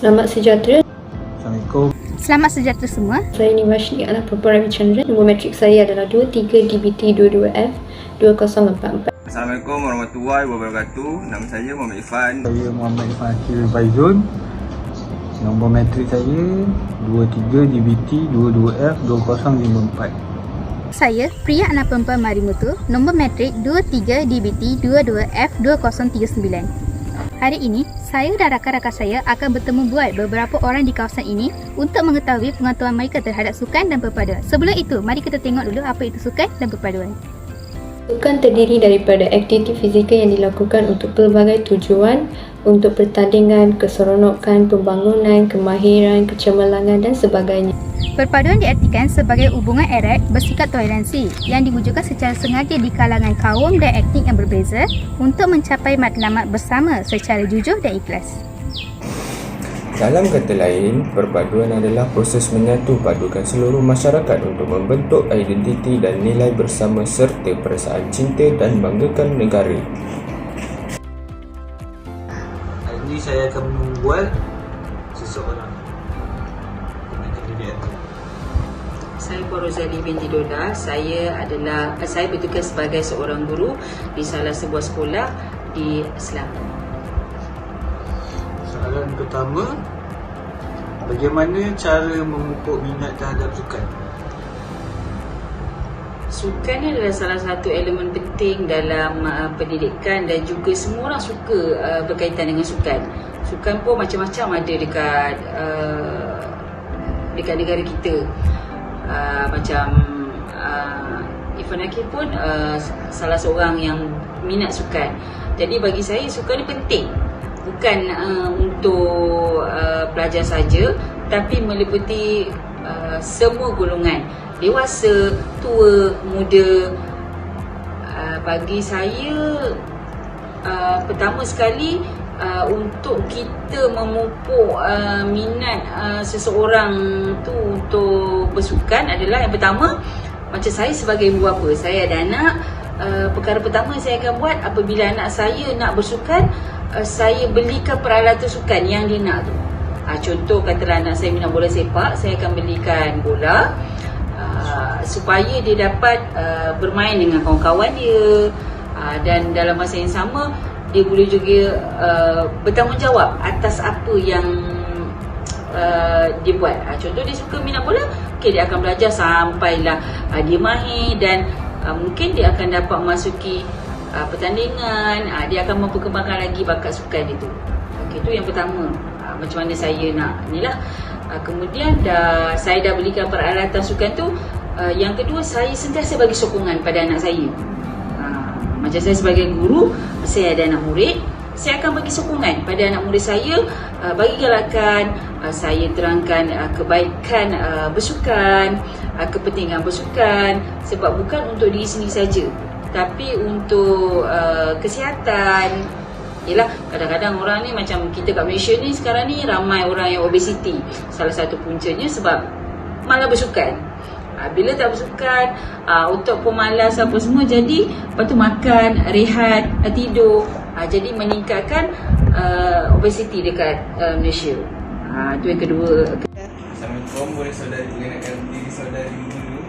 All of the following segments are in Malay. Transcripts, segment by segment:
Selamat sejahtera. Assalamualaikum. Selamat sejahtera semua. Saya Nivashni Anak Perempuan Ravichandran. Nombor matrik saya adalah 23DBT22F 2044. Assalamualaikum warahmatullahi wabarakatuh. Nama saya Muhammad Irfan. Saya Muhammad Irfan Akil Baizun. Nombor matrik saya 23DBT22F 2054. Saya Priya Anak Perempuan Marimutu, nombor matrik 23DBT22F2039. Hari ini, saya dan rakan-rakan saya akan bertemu buat beberapa orang di kawasan ini untuk mengetahui pengetahuan mereka terhadap sukan dan perpaduan. Sebelum itu, mari kita tengok dulu apa itu sukan dan perpaduan. Sukan terdiri daripada aktiviti fizikal yang dilakukan untuk pelbagai tujuan, untuk pertandingan, keseronokan, pembangunan, kemahiran, kecemerlangan dan sebagainya. Perpaduan diartikan sebagai hubungan erat bersikap toleransi yang diwujudkan secara sengaja di kalangan kaum dan etnik yang berbeza untuk mencapai matlamat bersama secara jujur dan ikhlas. Dalam kata lain, perpaduan adalah proses menyatu padukan seluruh masyarakat untuk membentuk identiti dan nilai bersama serta perasaan cinta dan banggakan negara. Hari ini saya akan membuat seseorang. Saya Puan Rozali binti Dola. Saya bertugas sebagai seorang guru di salah sebuah sekolah di Selangor. Soalan pertama, bagaimana cara memupuk minat terhadap sukan? Sukan ni adalah salah satu elemen penting dalam pendidikan dan juga semua orang suka berkaitan dengan sukan. Sukan pun macam-macam ada dekat negara kita. Macam Irfan Akil pun salah seorang yang minat sukan. Jadi bagi saya sukan ni penting. Bukan untuk pelajar saja, tapi meliputi semua golongan, dewasa, tua, muda. Bagi saya pertama sekali untuk kita memupuk minat seseorang tu untuk bersukan adalah yang pertama, macam saya sebagai ibu bapa, saya ada anak. Perkara pertama saya akan buat apabila anak saya nak bersukan, saya belikan peralatan sukan yang dia nak tu. Contoh katalah anak saya minat bola sepak, saya akan belikan bola supaya dia dapat bermain dengan kawan-kawan dia, dan dalam masa yang sama dia boleh juga bertanggungjawab atas apa yang dia buat. Contoh dia suka minat bola, dia akan belajar sampailah dia mahir, dan mungkin dia akan dapat masuki pertandingan, dia akan memperkembangkan lagi bakat sukan dia tu. Itu yang pertama, macam mana saya nak ni lah. Kemudian saya dah belikan peralatan sukan tu. Yang kedua, saya sentiasa bagi sokongan pada anak saya. Macam saya sebagai guru, saya ada anak murid, saya akan bagi sokongan pada anak murid saya, bagi galakan, saya terangkan kebaikan bersukan, kepentingan bersukan, sebab bukan untuk diri sendiri saja, tapi untuk kesihatan. Yelah, kadang-kadang orang ni macam kita kat Malaysia ni sekarang ni ramai orang yang obesiti. Salah satu puncanya sebab malah bersukan. Bila tak bersukan, otak pun malas apa semua, jadi lepas tu makan, rehat, tidur, jadi meningkatkan obesiti dekat Malaysia. Itu yang kedua. Assalamualaikum, boleh saudari mengenalkan diri saudari dulu?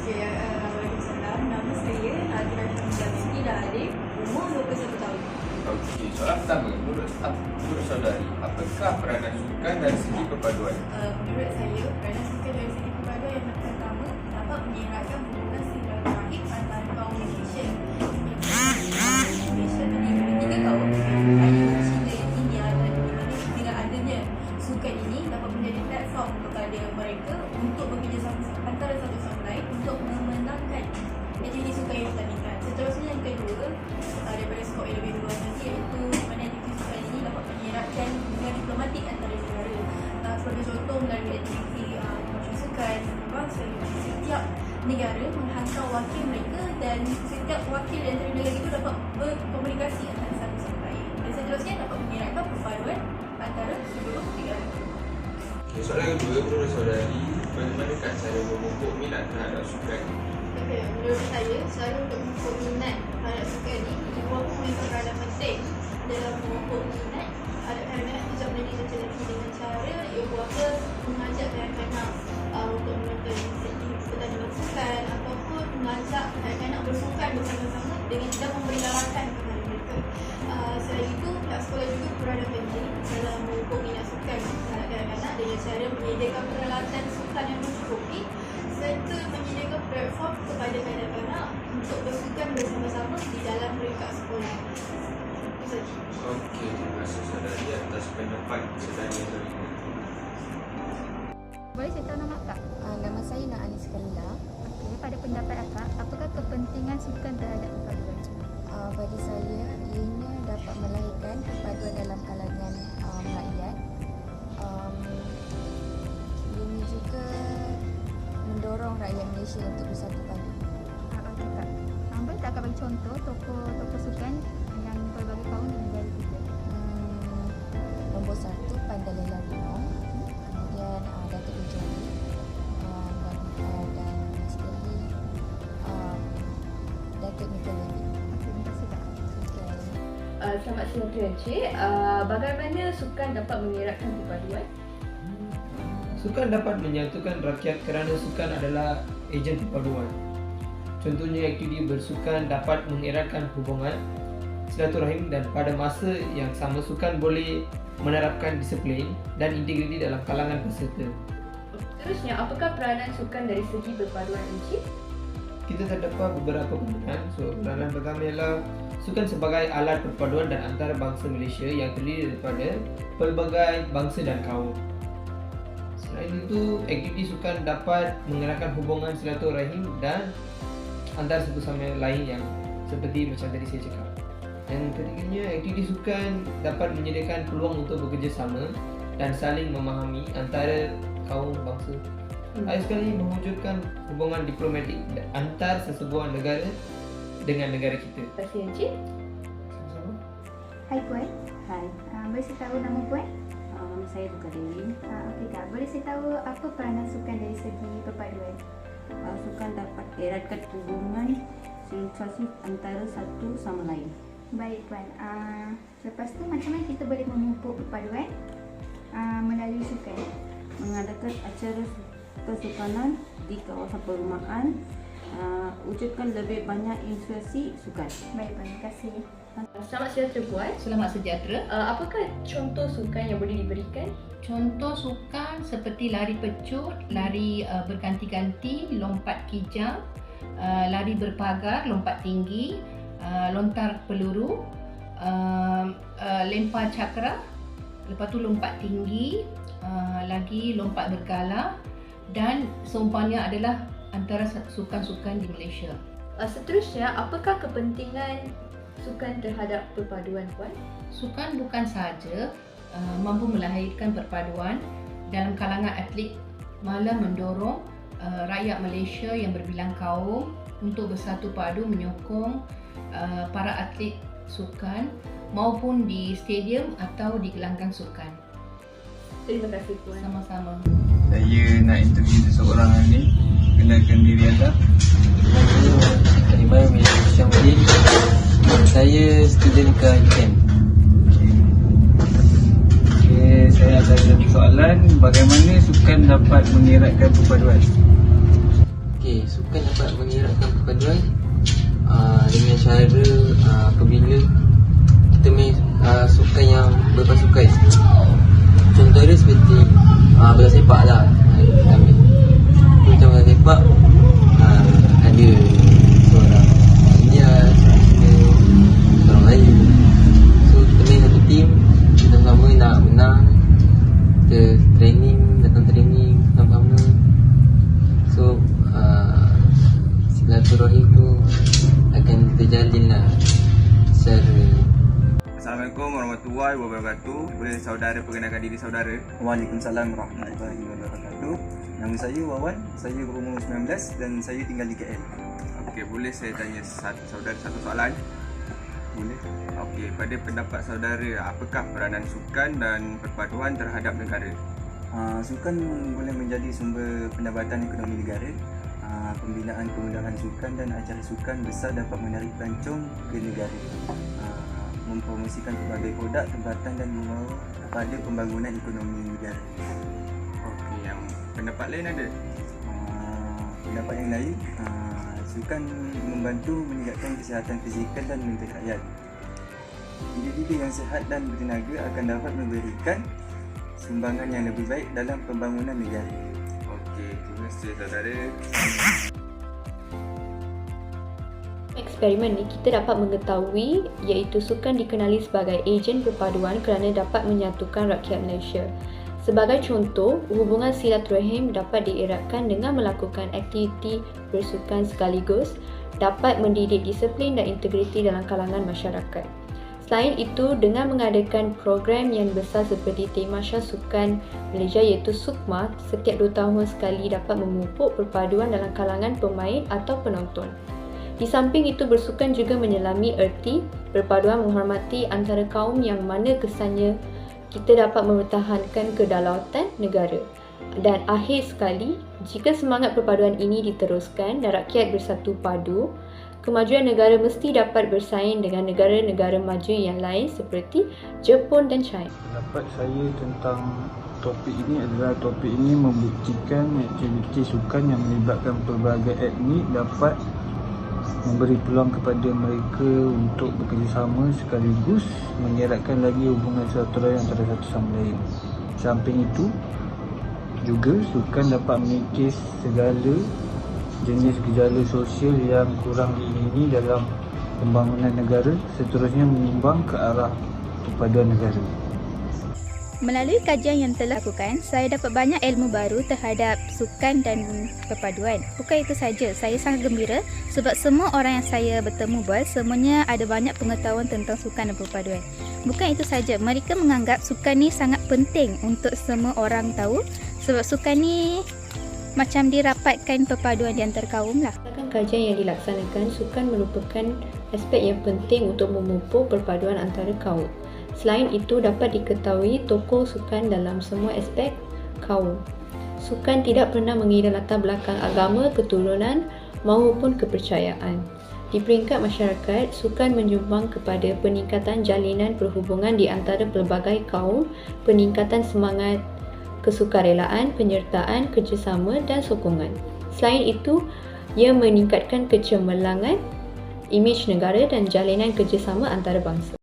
Waalaikumsalam. Nama saya Adira Syamsi Dahari, umur 21 tahun. Okey, soalan pertama, menurut saudari, apakah peranan sukan dari segi perpaduan? Menurut saya, peranan sukan dari segi perpaduan yang pertama dapat mengeratkan hubungan silaturahim antara kaum Malaysia. Malaysia terdiri dari 3 kaum, Melayu, Cina, India, dan di mana dengan adanya sukan ini dapat menjadi platform kepada mereka untuk bekerjasama antara satu sama lain untuk memenangkan aktiviti sukan yang ditandingkan. Seterusnya yang kedua, daripada skop yang lebih luas lagi, iaitu mana aktiviti sukan ini dapat mengeratkan hubungan diplomatik antara negara. Sebagai contoh, melalui aktiviti macam sukan, setiap negara menghantar wakil mereka, dan setiap wakil di antara negara itu dapat berkomunikasi antara satu sama lain. Dan seterusnya dapat mengeratkan perpaduan antara seluruh negara. Okay, soalan kedua, menurut saudari, bagaimanakah cara memupuk minat terhadap sukan? Menurut saya, cara untuk memupuk minat terhadap sukan ini, dua pun memang sangat penting dalam memupuk minat. Kerana tidak boleh diceritakan dengan mengajak kanak-kanak bersukan bersama-sama dengan tidak memberi larangan kepada mereka. Selain itu, pihak sekolah juga berada penting dalam memupuk minat sukan kanak-kanak dengan cara menyediakan peralatan sukan yang mencukupi serta menyediakan platform kepada kanak-kanak untuk bersukan bersama-sama di dalam peringkat sekolah. Itu saja. Okey, terima kasih saudari atas pendapat saudari hari ini. Boleh saya tahu nama akak? Nama saya Naanis Kalila. Okey, pada pendapat akak, apakah kepentingan sukan terhadap perpaduan? Bagi saya, ianya dapat melahirkan perpaduan dalam kalangan rakyat. Ini juga mendorong rakyat Malaysia untuk bersatu padu. Okey kak. Boleh tak akak bagi contoh tokoh sukan dengan pelbagai kaum di negara kita? Nombor 1, Pandalela Gunong. Kemudian Datuk Ujali. Dan sekali Datuk Nikolai. Terima kasih kak. Selamat siang Tuan Encik. Bagaimana sukan dapat mengeratkan perpaduan? Sukan dapat menyatukan rakyat kerana sukan adalah ejen perpaduan. Contohnya, aktiviti bersukan dapat mengeratkan hubungan, silaturahim, dan pada masa yang sama sukan boleh menerapkan disiplin dan integriti dalam kalangan peserta. Seterusnya, apakah peranan sukan dari segi perpaduan Encik? Kita terdapat beberapa peranan. Peranan pertama ialah sukan sebagai alat perpaduan dan antara bangsa Malaysia yang terdiri daripada pelbagai bangsa dan kaum. Selain itu, aktiviti sukan dapat mengeratkan hubungan silaturahim dan antara satu sama lain yang seperti macam tadi saya cakap. Yang ketiganya, aktiviti sukan dapat menyediakan peluang untuk bekerjasama dan saling memahami antara kaum bangsa. Akhir sekali, mewujudkan hubungan diplomatik antar sesebuah negara dengan negara kita. Terima kasih Encik. Sama-sama. Hai Puan. Hai, Boleh saya tahu nama Puan? nama saya Duka Dewi. Okey kak. Boleh saya tahu apa peranan sukan dari segi perpaduan? Sukan dapat eratkan hubungan silaturahmi antara satu sama lain. Baik Puan. Lepas tu macam mana kita boleh memupuk perpaduan melalui sukan? Mengadakan acara kesukanan di kawasan perumahan, wujudkan lebih banyak inspirasi sukan. Baik Puan. Terima kasih. Selamat sejahtera Puan. Selamat sejahtera. Apakah contoh sukan yang boleh diberikan? Contoh sukan seperti lari pecut, lari berganti-ganti, lompat kijang, lari berpagar, lompat tinggi, lontar peluru, lempar cakra, lepas tu lompat tinggi, lagi lompat bergala, dan seumpamanya adalah antara sukan-sukan di Malaysia. Seterusnya, apakah kepentingan sukan terhadap perpaduan Puan? Sukan bukan sahaja mampu melahirkan perpaduan dalam kalangan atlet, malah mendorong rakyat Malaysia yang berbilang kaum untuk bersatu padu menyokong para atlet sukan maupun di stadium atau di gelanggang sukan. Terima kasih Puan. Sama-sama. Saya nak interview seseorang ni. Kenalkan diri anda. Terima kasih Syamudin. Saya student ke UM. Okay, saya ada satu soalan. Bagaimana sukan dapat mengeratkan perpaduan? Okey, sukan dapat mengeratkan perpaduan dengan cara apabila kita main sukan yang berpasukan. Contoh dia seperti bola sepak lah. Kita ambil macam bola sepak, ada seorang India, seorang Melayu. So kita main satu team, kita sama nak menang. Kita datang training sama-sama. So silaturahim tu akan terjalin lah secara. Assalamualaikum warahmatullahi wabarakatuh. Boleh saudara perkenalkan diri saudara? Waalaikumsalam warahmatullahi wabarakatuh. Nama saya Wawan, saya berumur 19 dan saya tinggal di KL. Okey, boleh saya tanya saudara satu soalan? Boleh? Okey, pada pendapat saudara, apakah peranan sukan dan perpaduan terhadap negara? Sukan boleh menjadi sumber pendapatan ekonomi negara. Pembinaan kemudahan sukan dan acara sukan besar dapat menarik pelancong ke negara. Mempromosikan pelbagai produk tempatan dan membawa kepada pembangunan ekonomi negara. Okey, yang pendapat lain ada? Pendapat yang lain, sukan membantu meningkatkan kesihatan fizikal dan mental rakyat. Individu yang sihat dan bertenaga akan dapat memberikan sumbangan yang lebih baik dalam pembangunan negara. Okey, terima kasih saudara. Eksperimen ni kita dapat mengetahui iaitu sukan dikenali sebagai ejen perpaduan kerana dapat menyatukan rakyat Malaysia. Sebagai contoh, hubungan silaturahim dapat dieratkan dengan melakukan aktiviti bersukan sekaligus, dapat mendidik disiplin dan integriti dalam kalangan masyarakat. Selain itu, dengan mengadakan program yang besar seperti Temasya Sukan Malaysia iaitu SUKMA, setiap 2 tahun sekali dapat memupuk perpaduan dalam kalangan pemain atau penonton. Di samping itu, bersukan juga menyelami erti perpaduan menghormati antara kaum yang mana kesannya kita dapat mempertahankan kedaulatan negara. Dan akhir sekali, jika semangat perpaduan ini diteruskan dan rakyat bersatu padu, kemajuan negara mesti dapat bersaing dengan negara-negara maju yang lain seperti Jepun dan China. Pendapat saya tentang topik ini adalah topik ini membuktikan aktiviti sukan yang melibatkan pelbagai etnik dapat memberi peluang kepada mereka untuk bekerjasama sekaligus mengeratkan lagi hubungan silaturahim antara satu sama lain. Samping itu, juga sukan dapat mengikis segala jenis gejala sosial yang kurang diingini dalam pembangunan negara, seterusnya menyumbang ke arah perpaduan negara. Melalui kajian yang telah lakukan, saya dapat banyak ilmu baru terhadap sukan dan perpaduan. Bukan itu saja, saya sangat gembira sebab semua orang yang saya bertemu semuanya ada banyak pengetahuan tentang sukan dan perpaduan. Bukan itu saja, mereka menganggap sukan ni sangat penting untuk semua orang tahu sebab sukan ni macam dirapatkan perpaduan di antara kaum lah. Berdasarkan kajian yang dilaksanakan, sukan merupakan aspek yang penting untuk memupuk perpaduan antara kaum. Selain itu, dapat diketahui tokoh sukan dalam semua aspek kaum. Sukan tidak pernah mengira latar belakang agama, keturunan maupun kepercayaan. Di peringkat masyarakat, sukan menyumbang kepada peningkatan jalinan perhubungan di antara pelbagai kaum, peningkatan semangat kesukarelaan, penyertaan, kerjasama dan sokongan. Selain itu, ia meningkatkan kecemerlangan, imej negara dan jalinan kerjasama antara bangsa.